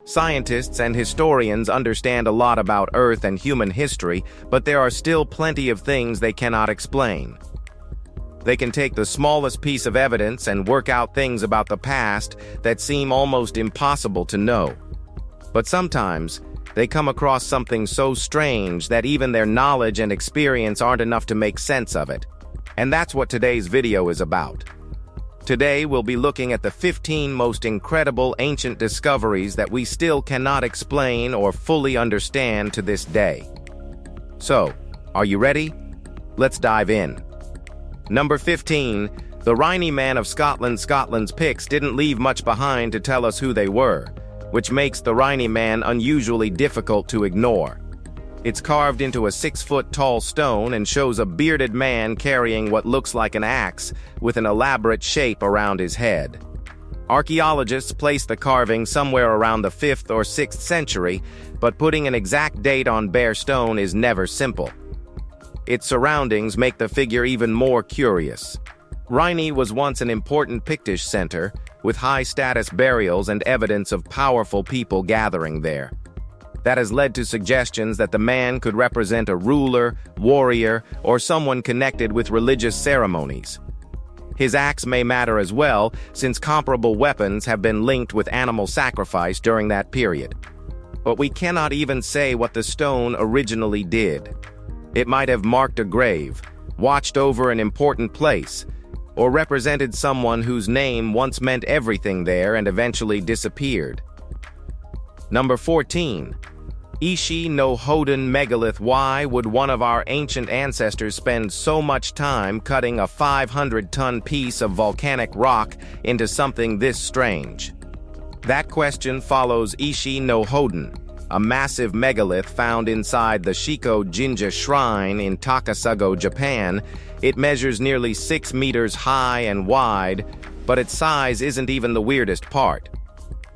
Scientists and historians understand a lot about Earth and human history, but there are still plenty of things they cannot explain. They can take the smallest piece of evidence and work out things about the past that seem almost impossible to know. But sometimes, they come across something so strange that even their knowledge and experience aren't enough to make sense of it. And that's what today's video is about. Today, we'll be looking at the 15 most incredible ancient discoveries that we still cannot explain or fully understand to this day. So, are you ready? Let's dive in. Number 15. The Rhynie Man of Scotland. Scotland's picks didn't leave much behind to tell us who they were, which makes the Rhynie Man unusually difficult to ignore. It's carved into a 6-foot-tall stone and shows a bearded man carrying what looks like an axe with an elaborate shape around his head. Archaeologists place the carving somewhere around the 5th or 6th century, but putting an exact date on bare stone is never simple. Its surroundings make the figure even more curious. Rhynie was once an important Pictish center, with high-status burials and evidence of powerful people gathering there. That has led to suggestions that the man could represent a ruler, warrior, or someone connected with religious ceremonies. His axe may matter as well, since comparable weapons have been linked with animal sacrifice during that period. But we cannot even say what the stone originally did. It might have marked a grave, watched over an important place, or represented someone whose name once meant everything there and eventually disappeared. Number 14. Ishi no Hoden Megalith. Why would one of our ancient ancestors spend so much time cutting a 500-ton piece of volcanic rock into something this strange? That question follows Ishi no Hoden, a massive megalith found inside the Shiko Jinja Shrine in Takasago, Japan. It measures nearly 6 meters high and wide, but its size isn't even the weirdest part.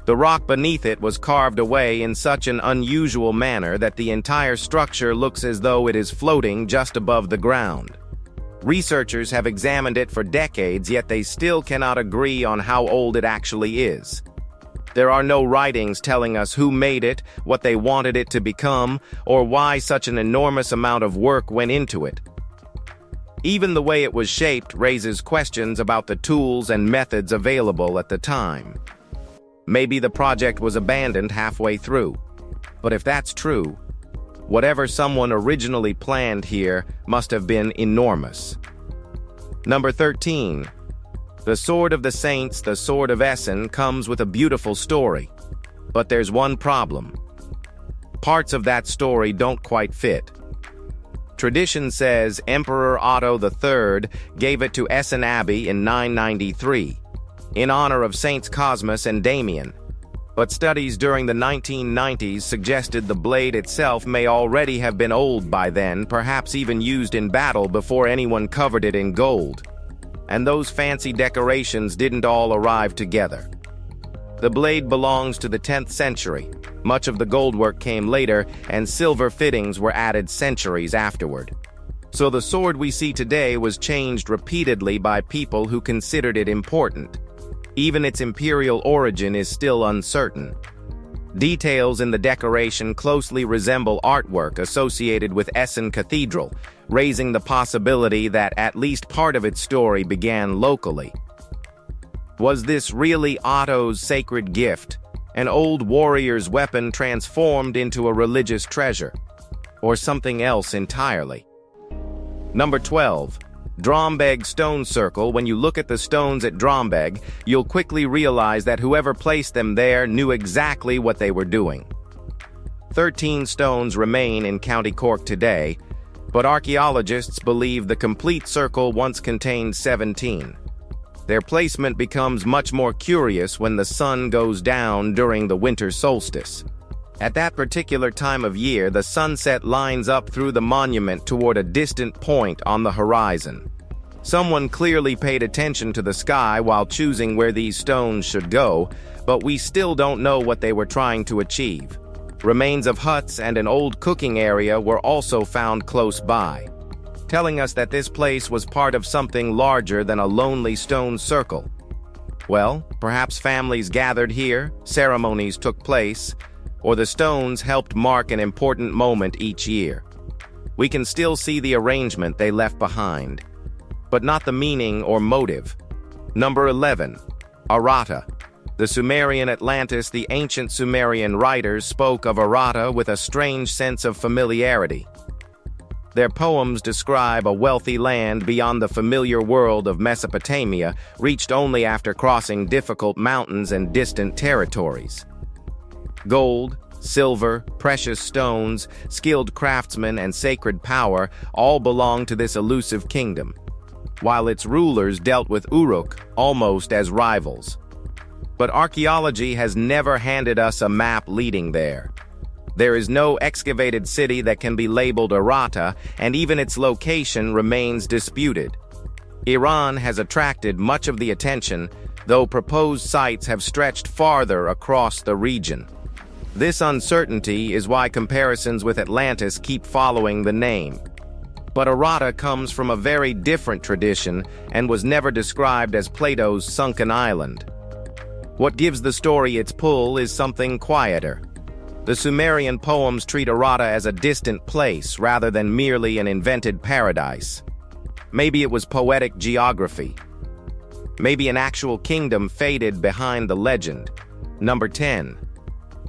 The rock beneath it was carved away in such an unusual manner that the entire structure looks as though it is floating just above the ground. Researchers have examined it for decades, yet they still cannot agree on how old it actually is. There are no writings telling us who made it, what they wanted it to become, or why such an enormous amount of work went into it. Even the way it was shaped raises questions about the tools and methods available at the time. Maybe the project was abandoned halfway through. But if that's true, whatever someone originally planned here must have been enormous. Number 13. The Sword of the Saints, the Sword of Essen, comes with a beautiful story. But there's one problem. Parts of that story don't quite fit. Tradition says Emperor Otto III gave it to Essen Abbey in 993. In honor of Saints Cosmas and Damian. But studies during the 1990s suggested the blade itself may already have been old by then, perhaps even used in battle before anyone covered it in gold. And those fancy decorations didn't all arrive together. The blade belongs to the 10th century. Much of the goldwork came later, and silver fittings were added centuries afterward. So the sword we see today was changed repeatedly by people who considered it important. Even its imperial origin is still uncertain. Details in the decoration closely resemble artwork associated with Essen Cathedral, raising the possibility that at least part of its story began locally. Was this really Otto's sacred gift, an old warrior's weapon transformed into a religious treasure, or something else entirely? Number 12. Drombeg Stone Circle. When you look at the stones at Drombeg, you'll quickly realize that whoever placed them there knew exactly what they were doing. 13 stones remain in County Cork today, but archaeologists believe the complete circle once contained 17. Their placement becomes much more curious when the sun goes down during the winter solstice. At that particular time of year, the sunset lines up through the monument toward a distant point on the horizon. Someone clearly paid attention to the sky while choosing where these stones should go, but we still don't know what they were trying to achieve. Remains of huts and an old cooking area were also found close by, telling us that this place was part of something larger than a lonely stone circle. Well, perhaps families gathered here, ceremonies took place, or the stones helped mark an important moment each year. We can still see the arrangement they left behind, but not the meaning or motive. Number 11. Aratta. The Sumerian Atlantis. The ancient Sumerian writers spoke of Aratta with a strange sense of familiarity. Their poems describe a wealthy land beyond the familiar world of Mesopotamia, reached only after crossing difficult mountains and distant territories. Gold, silver, precious stones, skilled craftsmen, and sacred power all belong to this elusive kingdom, while its rulers dealt with Uruk almost as rivals. But archaeology has never handed us a map leading there. There is no excavated city that can be labeled Aratta, and even its location remains disputed. Iran has attracted much of the attention, though proposed sites have stretched farther across the region. This uncertainty is why comparisons with Atlantis keep following the name. But Aratta comes from a very different tradition and was never described as Plato's sunken island. What gives the story its pull is something quieter. The Sumerian poems treat Aratta as a distant place rather than merely an invented paradise. Maybe it was poetic geography. Maybe an actual kingdom faded behind the legend. Number 10.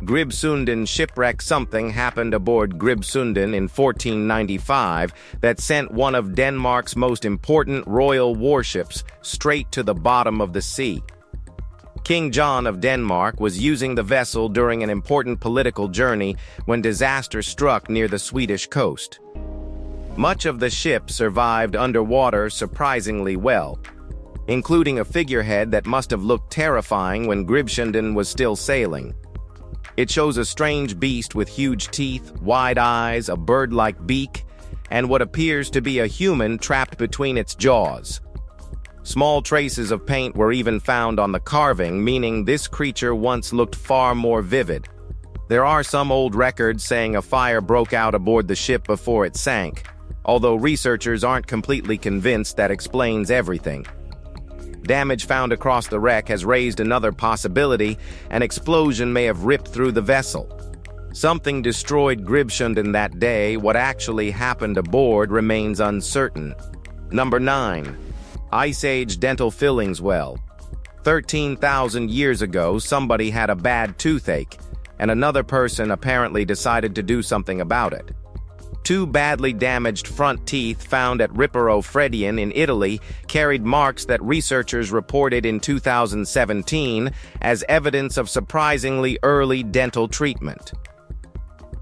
Gribsundin shipwreck. Something happened aboard Gribsundin in 1495 that sent one of Denmark's most important royal warships straight to the bottom of the sea. King John of Denmark was using the vessel during an important political journey when disaster struck near the Swedish coast. Much of the ship survived underwater surprisingly well, including a figurehead that must have looked terrifying when Gribsundin was still sailing. It shows a strange beast with huge teeth, wide eyes, a bird-like beak, and what appears to be a human trapped between its jaws. Small traces of paint were even found on the carving, meaning this creature once looked far more vivid. There are some old records saying a fire broke out aboard the ship before it sank, although researchers aren't completely convinced that explains everything. Damage found across the wreck has raised another possibility. An explosion may have ripped through the vessel. Something destroyed Gribsundin that day. What actually happened aboard remains uncertain. Number 9. Ice Age dental fillings well. 13,000 years ago, somebody had a bad toothache, and another person apparently decided to do something about it. 2 badly damaged front teeth found at Riparo Fredian in Italy carried marks that researchers reported in 2017 as evidence of surprisingly early dental treatment.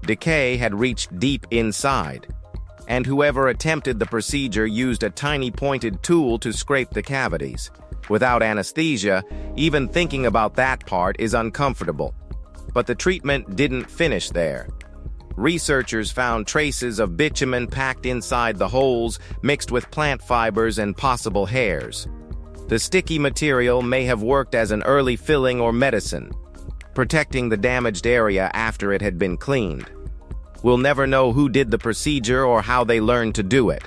Decay had reached deep inside, and whoever attempted the procedure used a tiny pointed tool to scrape the cavities. Without anesthesia, even thinking about that part is uncomfortable. But the treatment didn't finish there. Researchers found traces of bitumen packed inside the holes, mixed with plant fibers and possible hairs. The sticky material may have worked as an early filling or medicine, protecting the damaged area after it had been cleaned. We'll never know who did the procedure or how they learned to do it.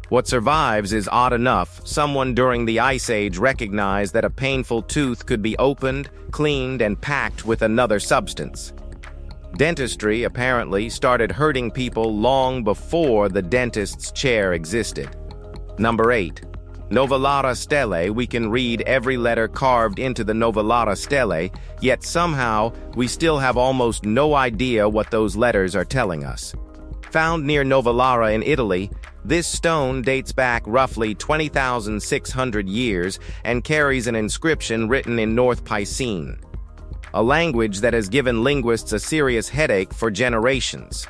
What survives is odd enough. Someone during the Ice Age recognized that a painful tooth could be opened, cleaned, and packed with another substance. Dentistry apparently started hurting people long before the dentist's chair existed. Number 8. Novellata Stele. We can read every letter carved into the Novellata Stele, yet somehow we still have almost no idea what those letters are telling us. Found near Novellata in Italy, this stone dates back roughly 20,600 years and carries an inscription written in North Piscine, a language that has given linguists a serious headache for generations.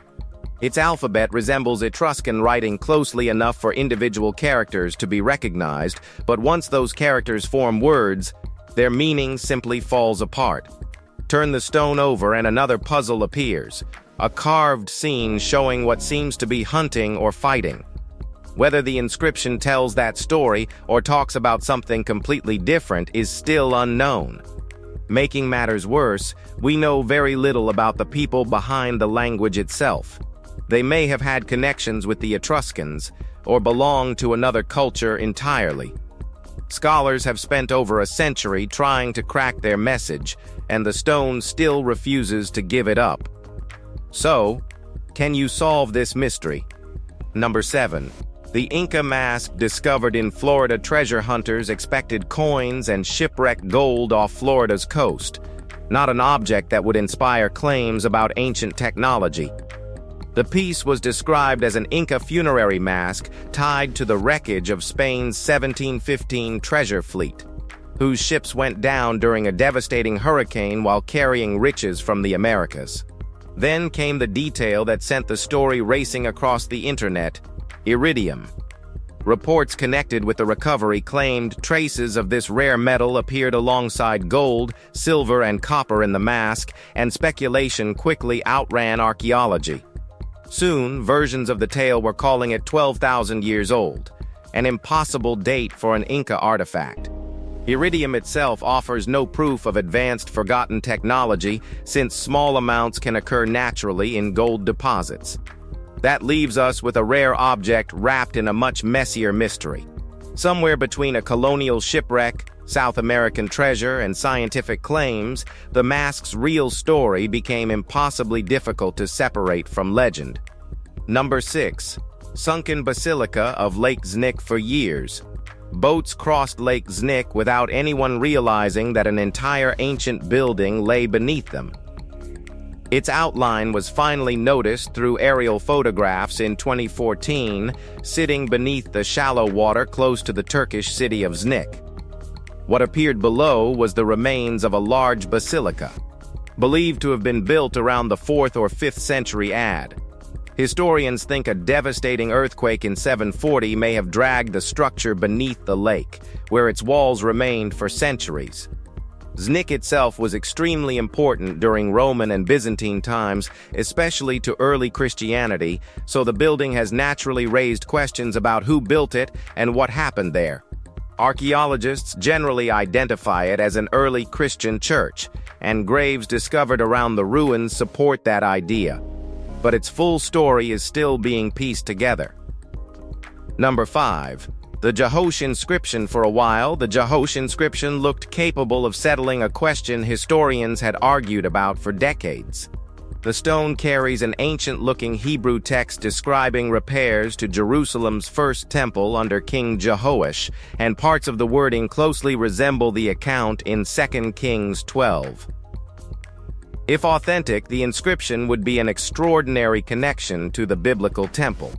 Its alphabet resembles Etruscan writing closely enough for individual characters to be recognized, but once those characters form words, their meaning simply falls apart. Turn the stone over and another puzzle appears, a carved scene showing what seems to be hunting or fighting. Whether the inscription tells that story or talks about something completely different is still unknown. Making matters worse, we know very little about the people behind the language itself. They may have had connections with the Etruscans, or belonged to another culture entirely. Scholars have spent over a century trying to crack their message, and the stone still refuses to give it up. So, can you solve this mystery? Number 7. The Inca mask discovered in Florida. Treasure hunters expected coins and shipwrecked gold off Florida's coast, not an object that would inspire claims about ancient technology. The piece was described as an Inca funerary mask tied to the wreckage of Spain's 1715 treasure fleet, whose ships went down during a devastating hurricane while carrying riches from the Americas. Then came the detail that sent the story racing across the internet: iridium. Reports connected with the recovery claimed traces of this rare metal appeared alongside gold, silver, and copper in the mask, and speculation quickly outran archaeology. Soon, versions of the tale were calling it 12,000 years old, an impossible date for an Inca artifact. Iridium itself offers no proof of advanced forgotten technology, since small amounts can occur naturally in gold deposits. That leaves us with a rare object wrapped in a much messier mystery. Somewhere between a colonial shipwreck, South American treasure, and scientific claims, the mask's real story became impossibly difficult to separate from legend. Number 6. Sunken Basilica of Lake Znik. For years, boats crossed Lake Znik without anyone realizing that an entire ancient building lay beneath them. Its outline was finally noticed through aerial photographs in 2014, sitting beneath the shallow water close to the Turkish city of Znik. What appeared below was the remains of a large basilica, believed to have been built around the 4th or 5th century AD. Historians think a devastating earthquake in 740 may have dragged the structure beneath the lake, where its walls remained for centuries. Znik itself was extremely important during Roman and Byzantine times, especially to early Christianity, so the building has naturally raised questions about who built it and what happened there. Archaeologists generally identify it as an early Christian church, and graves discovered around the ruins support that idea. But its full story is still being pieced together. Number 5. The Jahosh inscription. For a while, the Jahosh inscription looked capable of settling a question historians had argued about for decades. The stone carries an ancient-looking Hebrew text describing repairs to Jerusalem's first temple under King Jehoash, and parts of the wording closely resemble the account in 2 Kings 12. If authentic, the inscription would be an extraordinary connection to the biblical temple.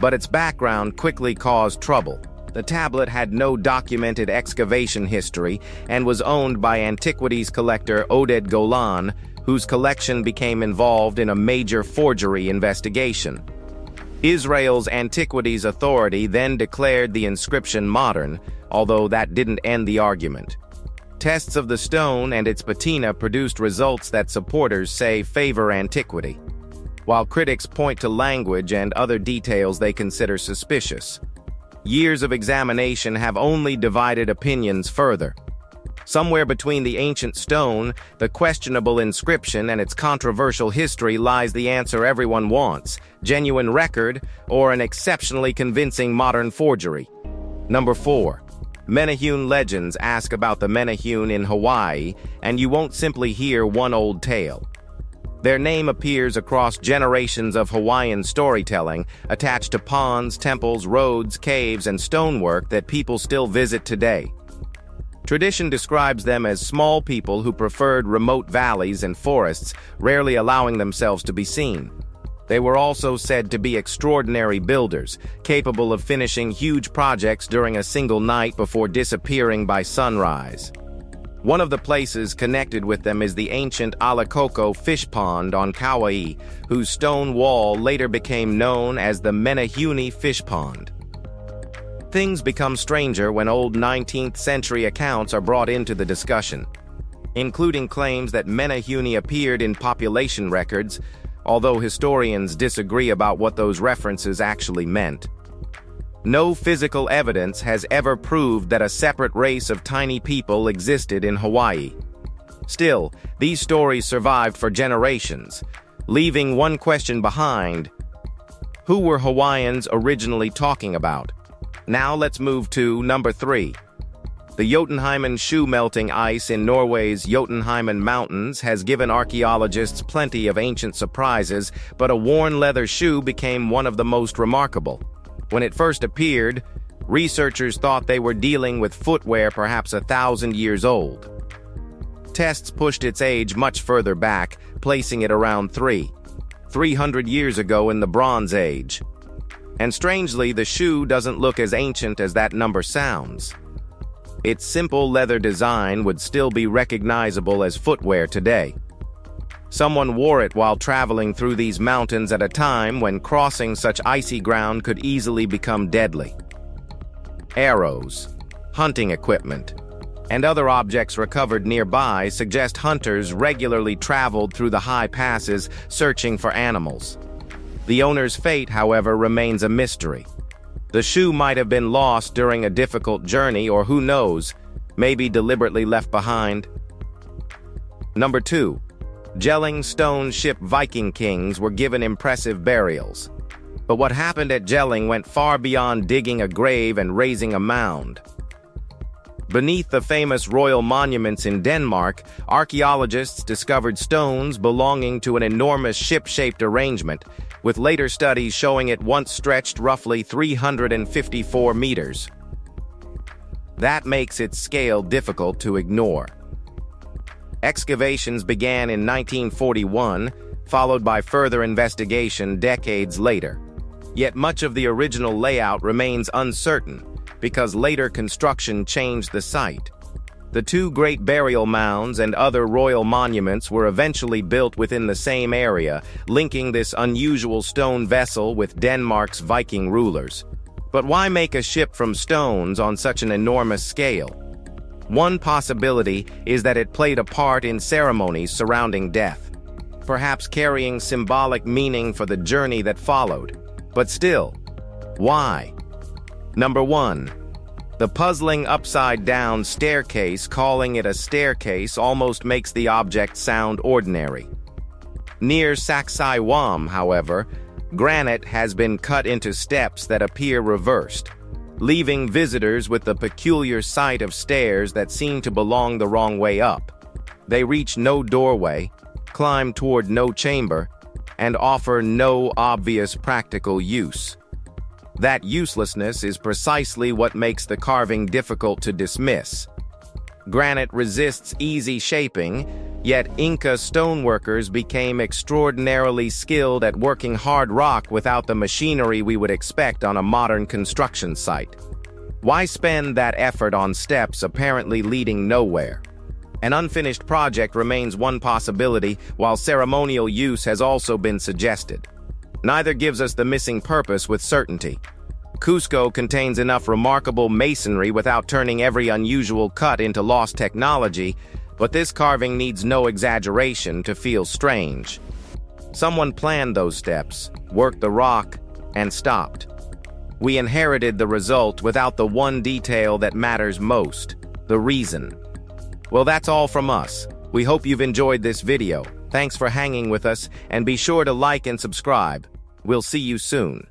But its background quickly caused trouble. The tablet had no documented excavation history and was owned by antiquities collector Oded Golan, whose collection became involved in a major forgery investigation. Israel's Antiquities Authority then declared the inscription modern, although that didn't end the argument. Tests of the stone and its patina produced results that supporters say favor antiquity, while critics point to language and other details they consider suspicious. Years of examination have only divided opinions further. Somewhere between the ancient stone, the questionable inscription, and its controversial history lies the answer everyone wants: genuine record or an exceptionally convincing modern forgery. Number 4. Menehune legends. Ask about the Menehune in Hawaii, and you won't simply hear one old tale. Their name appears across generations of Hawaiian storytelling, attached to ponds, temples, roads, caves, and stonework that people still visit today. Tradition describes them as small people who preferred remote valleys and forests, rarely allowing themselves to be seen. They were also said to be extraordinary builders, capable of finishing huge projects during a single night before disappearing by sunrise. One of the places connected with them is the ancient Alakoko fish pond on Kauai, whose stone wall later became known as the Menehune Fish Pond. Things become stranger when old 19th century accounts are brought into the discussion, including claims that Menehune appeared in population records, although historians disagree about what those references actually meant. No physical evidence has ever proved that a separate race of tiny people existed in Hawaii. Still, these stories survived for generations, leaving one question behind: who were Hawaiians originally talking about? Now let's move to number 3. The Jotunheimen shoe melting ice in Norway's Jotunheimen Mountains has given archaeologists plenty of ancient surprises, but a worn leather shoe became one of the most remarkable. When it first appeared, researchers thought they were dealing with footwear perhaps 1,000 years old. Tests pushed its age much further back, placing it around 300 years ago in the Bronze Age. And strangely, the shoe doesn't look as ancient as that number sounds. Its simple leather design would still be recognizable as footwear today. Someone wore it while traveling through these mountains at a time when crossing such icy ground could easily become deadly. Arrows, hunting equipment, and other objects recovered nearby suggest hunters regularly traveled through the high passes searching for animals. The owner's fate, however, remains a mystery. The shoe might have been lost during a difficult journey, or who knows, maybe deliberately left behind. Number 2. Jelling stone ship Viking kings were given impressive burials. But what happened at Jelling went far beyond digging a grave and raising a mound. Beneath the famous royal monuments in Denmark, archaeologists discovered stones belonging to an enormous ship-shaped arrangement, with later studies showing it once stretched roughly 354 meters. That makes its scale difficult to ignore. Excavations began in 1941, followed by further investigation decades later. Yet much of the original layout remains uncertain, because later construction changed the site. The two great burial mounds and other royal monuments were eventually built within the same area, linking this unusual stone vessel with Denmark's Viking rulers. But why make a ship from stones on such an enormous scale? One possibility is that it played a part in ceremonies surrounding death, perhaps carrying symbolic meaning for the journey that followed. But still, why? Number 1. The puzzling upside-down staircase. Calling it a staircase almost makes the object sound ordinary. Near Sacsayhuam, however, granite has been cut into steps that appear reversed, leaving visitors with the peculiar sight of stairs that seem to belong the wrong way up. They reach no doorway, climb toward no chamber, and offer no obvious practical use. That uselessness is precisely what makes the carving difficult to dismiss. Granite resists easy shaping, yet Inca stoneworkers became extraordinarily skilled at working hard rock without the machinery we would expect on a modern construction site. Why spend that effort on steps apparently leading nowhere? An unfinished project remains one possibility, while ceremonial use has also been suggested. Neither gives us the missing purpose with certainty. Cusco contains enough remarkable masonry without turning every unusual cut into lost technology, but this carving needs no exaggeration to feel strange. Someone planned those steps, worked the rock, and stopped. We inherited the result without the one detail that matters most, the reason. Well, that's all from us. We hope you've enjoyed this video. Thanks for hanging with us, and be sure to like and subscribe. We'll see you soon.